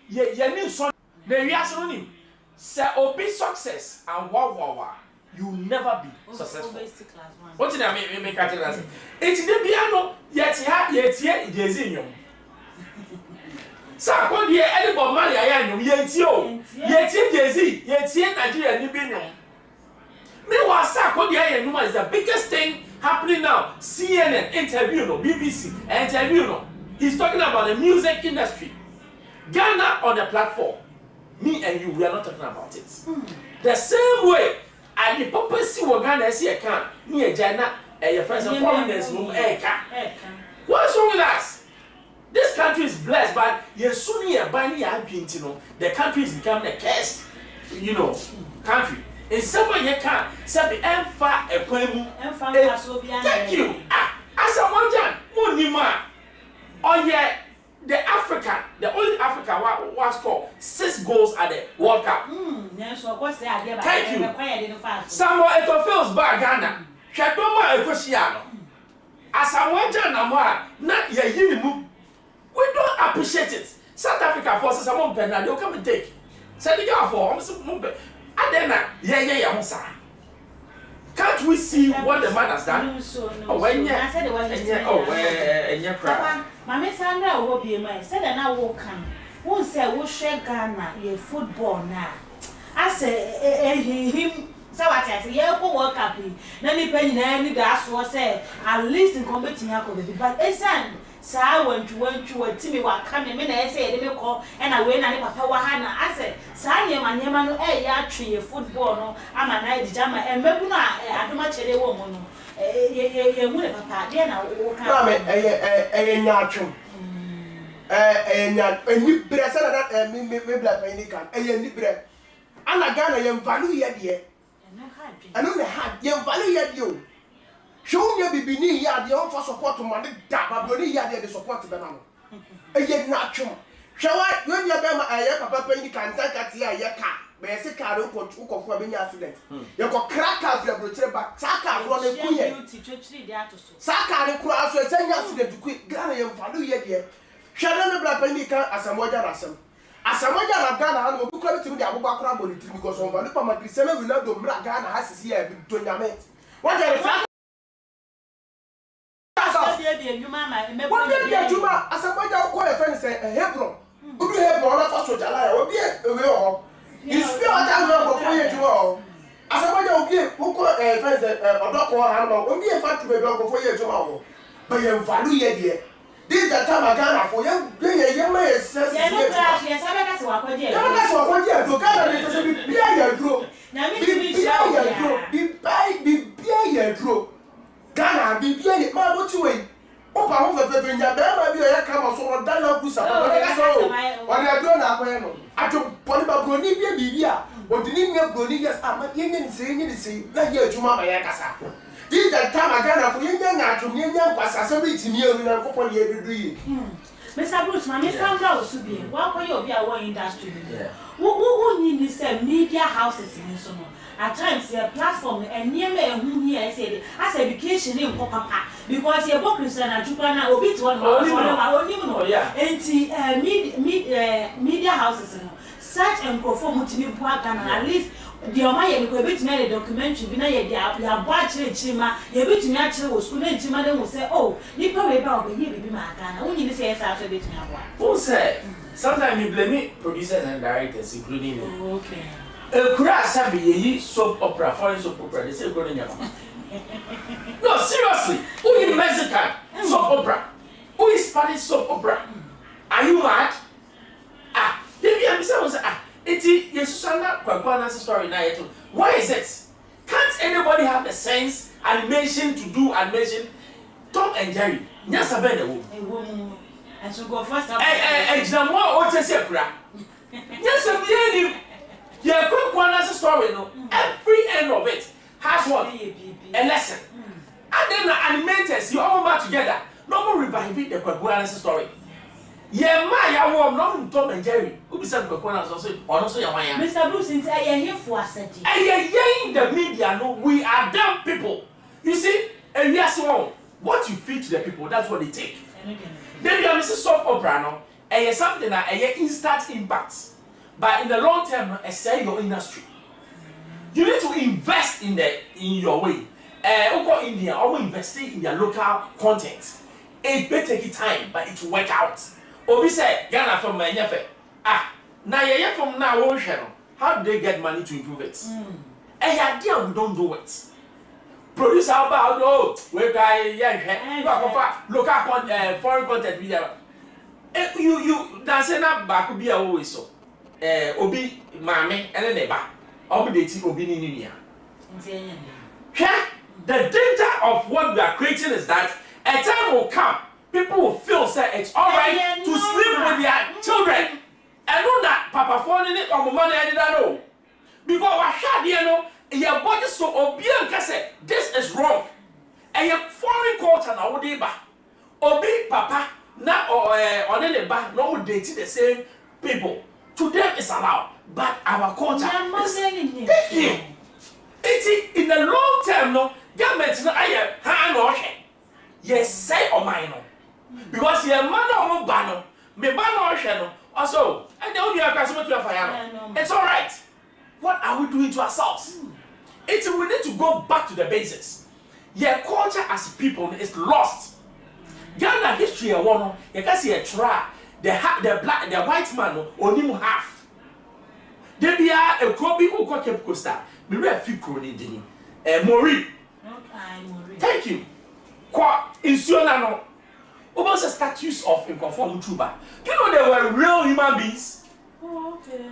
ye need so the reason say obi success and wow you never be successful. What did I mean make at it? It's the piano yet here Jay-Z nyom. Sa ko die anybody man ya nyom yenti o. Yeti Jay-Z, yeti Nigeria ni bi nyom. Me was sa ko die nyom is the biggest thing happening now. CNN interview no, BBC interview no. He's talking about the music industry. Ghana on the platform. Me and you, we are not talking about it. The same way, and the purpose of Ghana see a can, me and Jana, and your friends and foreigners, what's wrong with us? This country is blessed, but you're soon here, Bani, the country is becoming a cursed, country. In some way, you can't say, thank you. As a one Jan, Munima. Oh yeah, the only Africa was scored 6 goals at the World Cup. Thank you. Samuel Eto'o's back Ghana. Shadoma Ekoshiano. As a one Janamwa, not ye move. We don't appreciate it. South Africa forces someone penna, they'll come and take. Say the girl for Mumbe. And then yeah, can't we see what the man has done? Oh, when you said it was and your crap. Mamma Sandra will be my said, and I will come. Who said, we'll share Ghana, your football now? I say, him, so I said, yeah, go work up. Then he penny, any gas was said, at least in competing, but a son. So I went to a Timmy what coming in and said, they call and I went and Papa Wahana. I said, Sanya, my name, a tree, football, no, I'm a night jammer, and Mabuna, I do much a woman. You would have Papa, then I will come. A new bread, and me black any can, a new bread. And I got a value yet, yet. I know the hat, young value yet you. Show me be beneath ya the offer support to my dab, but ya the support to the man. A yet not chum. Shall I, when you have a papa penny can take at ya car, but I say car don't go for being accident. You got crack out your brother, but Saka run a queen. Saka the cross was an accident to quit Ghanaian value yet. Shall I black penny as a modern assam? As a modern of Ghana, I will come to the Abubakar because on Valupa Macrisella will not do Ghana has his year between your mates. What are the what did you do? As a boy, I'll call a friend say a Hebron. Who do have one of us to Jalaya or be a real? You spill out before you do all. As a boy, I'll be who call a friend a dog or animal, will be a fact to be dog before you do all. But you value yet. This is the time I got for you. Bring a young man says, yes, that's what I did. That's what I did. Look at it, be a group. Now, be a group. Ghana be bien, ma what you wait. Opa ho fe fe nya be ma bi o ya kama so o dan na kusa ba na so o na do na akwan no ato poni ba broni bia bibia o di ni nya broni yes ama yenye ni se na ye adwuma ba ya kasa this the time Ghana for yenye na ato yenye kwasa se bi timi enu na kokon ye dudu yi Mr. Bruce, my Mr. Brown should be. What can you be a war industry? Who need this media houses in so at times a platform and near me whom here said as education in Papa because your book is an Ajupana or bit one media houses such and perform to be at least the Omaya will be to make a documentary be na watch Chima, you bit to natural school and Chima will say, oh, you probably about the year be my Ghana. Only the say after bit now. Who said sometimes you blame me producers and directors, including me. Okay. A crash have be soap opera, foreign soap opera, they say going No, seriously, who is Mexican soap opera? Who is Spanish soap opera? Are you mad? Maybe I'm saying, it's Yesusana Kwakwana story now. Why is it? Can't anybody have the sense animation to do animation? Tom and Jerry, yes, I bet a woman. I should go first. And Jamwa or Tessia. Yes, I'm yeah, Kwakwana story. No, every end of it has what? A lesson. And then the animators, you all back together. No more reviving the Kwakwana story. Yeah, my warm non Tom and Jerry. Who be said Kwakwana also your man. Mr. Bruce, I am here for a set. And the media, no, we are dumb people. You see, and yes, what you feed to the people, that's what they take. Then you have Mrs. Soap Opera, no. something that instant impact, but in the long term, say your industry. You need to invest in your way. Over India, always investing in their local content. It may take time, but it will work out. Obi say Ghana from my nefe. Now you from now ocean. How do they get money to improve it? Idea we don't do it. Produce about we guy local foreign content we have. You dance na back be always so. Obi mame and neba. Obi dating obi ni the danger of what we are creating is that a time will come, people will feel say it's alright to sleep with their children. And know that Papa phone it or money I didn't know. Because I had your body so obedient say this is wrong. And your foreign culture now would be Obi Papa na on any back no would date the same people. To them is allowed, but our culture is it's in the long term no government no aye ha no hwe yes say o man no because your man no ba no me ba no hwe no also and the only akase to fire no it's all right. What are we doing to ourselves? It's we need to go back to the basics. Your culture as people is lost. Ghana history e one you can see a try the black the white man no only half they be a krobi ukọ Cape Costa me re fi kro ni din Mori. Thank you. Kwa insuona no. Almost a statues of inconform Chuba. You know they were real human beings. Oh, okay.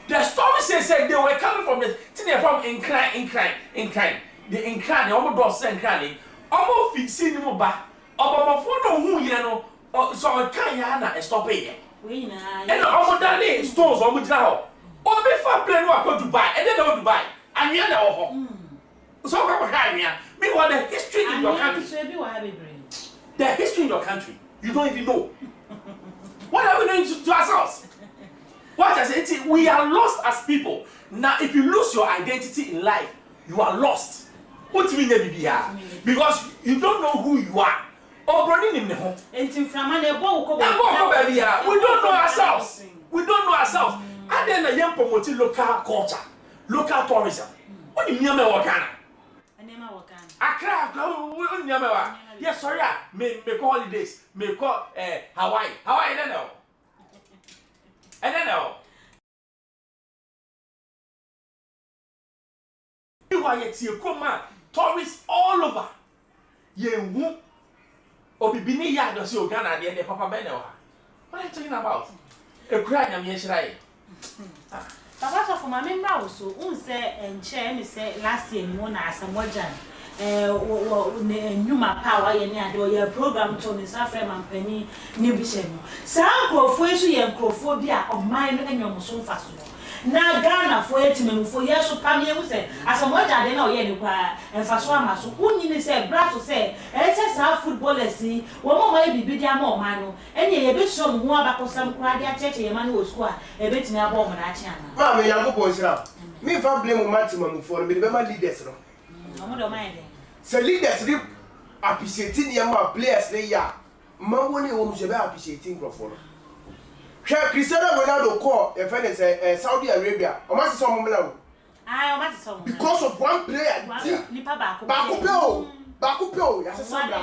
The story says they were coming from the from incline. The incline, the almost does incline. Almost fixing him back. Obama for no who no so I can't stop it. And almost done stores almost now. Or before playing work to Dubai, and then go to Dubai. And you know, so meanwhile, the history in your country. The history in your country, you don't even know. What are we doing to ourselves? What I say, we are lost as people. Now, if you lose your identity in life, you are lost. What do you mean, because you don't know who you are. Or running in the home. We don't know ourselves. We don't know ourselves. And then a young promoting local culture, local tourism. What do you mean, Wakana? Accra, yes, sorry, may call holidays, may call Hawaii. I don't know. I don't know. You are yet here, come on, tourists all over. Ye won't Obibini yard or so Ghana, the Papa Beno. What are you talking about? A cry, I'm yes, right. Papa for my member also, say and chair me say last year, one as a mojan. Numa power your program to Miss Afric and Penny Nibishem. Some crophobia of mine and your so fast. Now Ghana for 8 for years to come here, say, as a mother, I know Yenuka and Faswama, so who say, brass to say, and says our footballers see, one might be big more mano, and ye bit some more about some crowd church, a man who square, a bit near Bowman. Mamma, young boys now. Me if I blame maximum for me, the leaders. I don't mind. So leaders appreciating your players, they are. Mamma, whom she appreciating for. Cristiano Ronaldo call a friend is Saudi Arabia. Or must some because of one player. Bakupeo, yes, a Samra.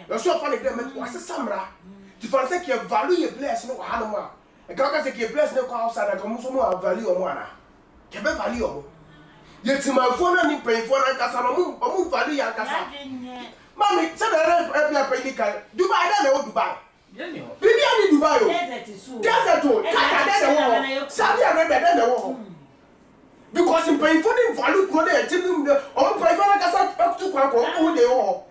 You're so funny, what's a Samra? To forsake your value, your players, no Hanama. A Gaga take your players, no outside, I come some value on one. Can value. Yet, my phone and pay for a Casano, or value Yankasa. Mammy, said I pay Dubai, I don't know Dubai. Bibi ani Dubai o. Desert o. Kaka Saudi Arabia den wo. Because in pay for the value ko dey team o pay for na kasa up to kwa ko dey wo.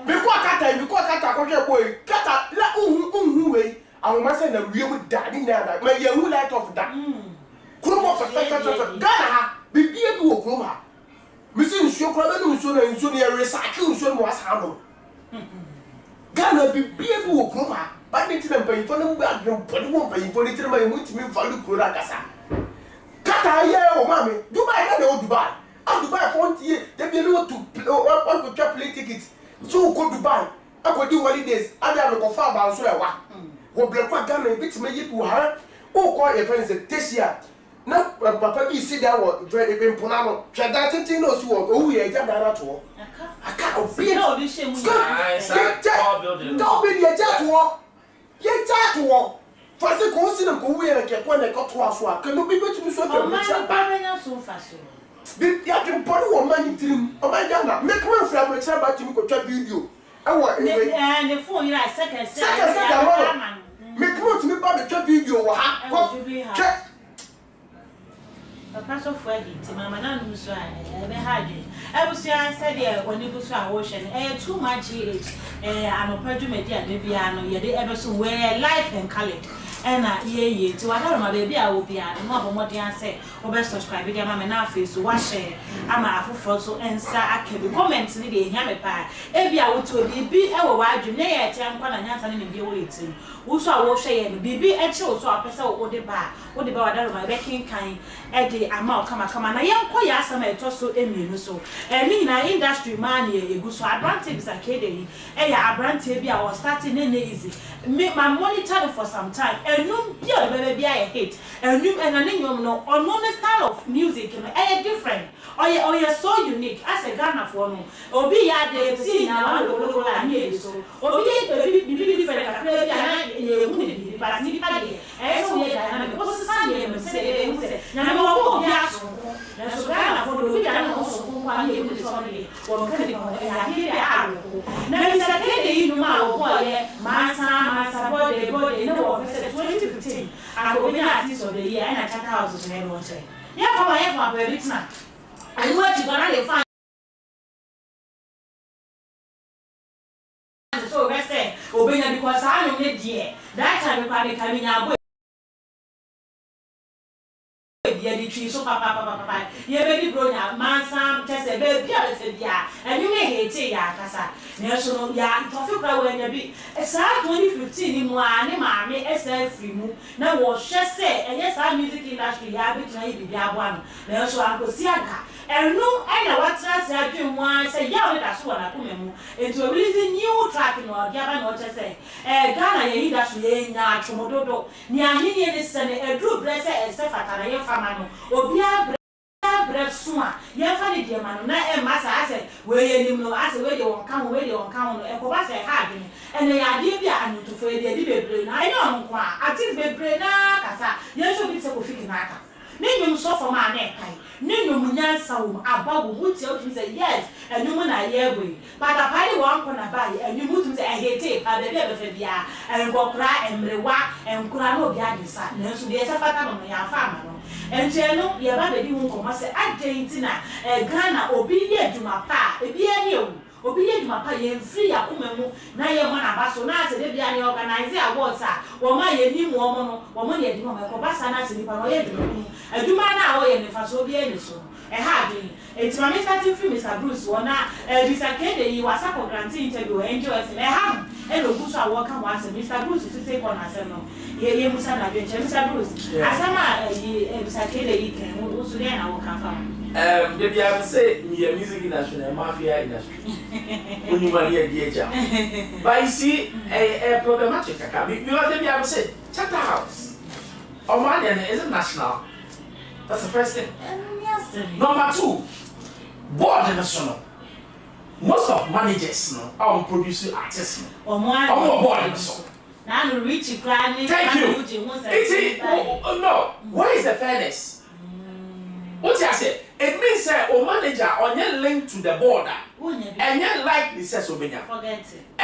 Because kata ko hwe boy. Kata la unhu we. Awon ma say na wie mu dadi na da. Ma ye hu light of that. Kromo fa Ghana ha bibi e bi wo kromo ha. Mi si nsuo kro be nsuo na nsuo na recycle nsuo mo asa no. Ghana be able to come but it's not paying for them, but you're paying for it. My value Kurakasa. Kata, oh, mammy, Dubai, Dubai. And Dubai, 40 years, they be able to play tickets. So go Dubai. I could do holidays. I have a far about so. wo blekwa Ghana bit me yipu ha o call your friends Tesia na papa bi si da wo impona no hwe da tintin no so wo owu ye ja da to aka obi no bi shemu don't be the jato ye jato fase ko si na ko wu ye ke ko na ko to aso aka no bi betu so to bi cha ba menya so faso bi ya tin pori wo mani tirim o ma Ghana make me fra me cha ba timi ko twa video the phone like second make me to me ba be twa video wo ha ko che Papa so for it mama na no so e be hardwe ebusia said e woni bu so a wo hwe e too much age anopadwu media de bia no ye de ebe so we life and color ena ye ti wa daro ma be bia wo bia no abomode ase wo be subscribe dia ma me na face wa share ama afoforo so ensa akabi comment ni de ehia me pa e bia wo to bi e wo wa adwu ne ye ti ankwa na nyansa ne bi wo yeti wo so a wo hwe ye no bibi e che wo so apesa wo de ba wa daro ma be kinkan e de ama kama na yenko ya asama eto so emienu so ni na industry man ye egu so advantage is akede yi e ya abrante bi a was starting na easy me my monitor for some time enum bi o be bi a hit enum na nyom no ono style of music no e different oye so unique as a Ghana for no obi ya de see na one go la ni so obi bi different ka bi na ye mu ni ba ni pa de e so ye na because san ye me say na me wo bi aso na so Ghana for do bi na no so ko kwa ni e so ni wo ka di ko ya ki ya aro na mi sa ke de yi no ma wo boy ye masa body no wo say 2015 and obi na artist of the year and a chata house to no say ya for baby tna and what you gonna dey find so we say obi na because I no need there that time we can come in abo ye di twi so papa ye be di bro nya mansa tese be bia be fe bia enyu me hete ya kasa na so no ya tofi kra we nya bi sa 2015 ni mu a ne ma me esa free mu na wo hwe se eye sa music industry ya bi tuna yi bia bo ano na so ankosi aga enu ena watra se adwen wa se ya we da so na ko memu ento release new track no dia ba no tese Ghana ye industry ye nya chomododo ni ahini ne se ne edru blese ese fatara ye mano obi abra soa ye fa ne die mano na e masa ase we ye nim no ase we de won kan no e ko ba se ha de ene ya de bia anutufo ye de bebre na ene on kwa ati bebre na kasa ye so bi se ko fiki na aka ne nyum so for ma na e kai ne nyum nyansa wo abawo wuti o tun say yes enum na ye boy but apali won ko na ba ye enum tun say ahete pa be be fe bia engokra emrewa enkura no bia de sa na so de se fata no ya fa ma no entieno ye ba be di hu ko ma se agentina Ghana obi ye dwuma pa ebi ani ewu obi ye dwuma pa ye free akomemu na ye mo na ba so na se de bia ni organize awards a wo ma ye ni mo mo no wo mo ye di mo ko ba sa na se ni pa no ye dwuma adwuma na wo ye ni fa so obi ani so ha de enti ma me starting free Mr. Bruce wona Mr. Kede yi wasa ko grant interview enjoy se ha e lo guso a wo ka mo ase Mr. Bruce to take on asem no ye musa na dwen Mr. Bruce asama Mr. Kede yi kan wo so de na wo ka fa the bia say me music industry and mafia industry when you want here the but you see a problematic because the bia say Chatter House Omanian is national. That's the first thing. Number two, board national. Most of managers are producing artists. Board national. Now rich crying. Thank you. No. Where is the fairness? What I say? It means that a manager on your link to the border and you like this as Forget it.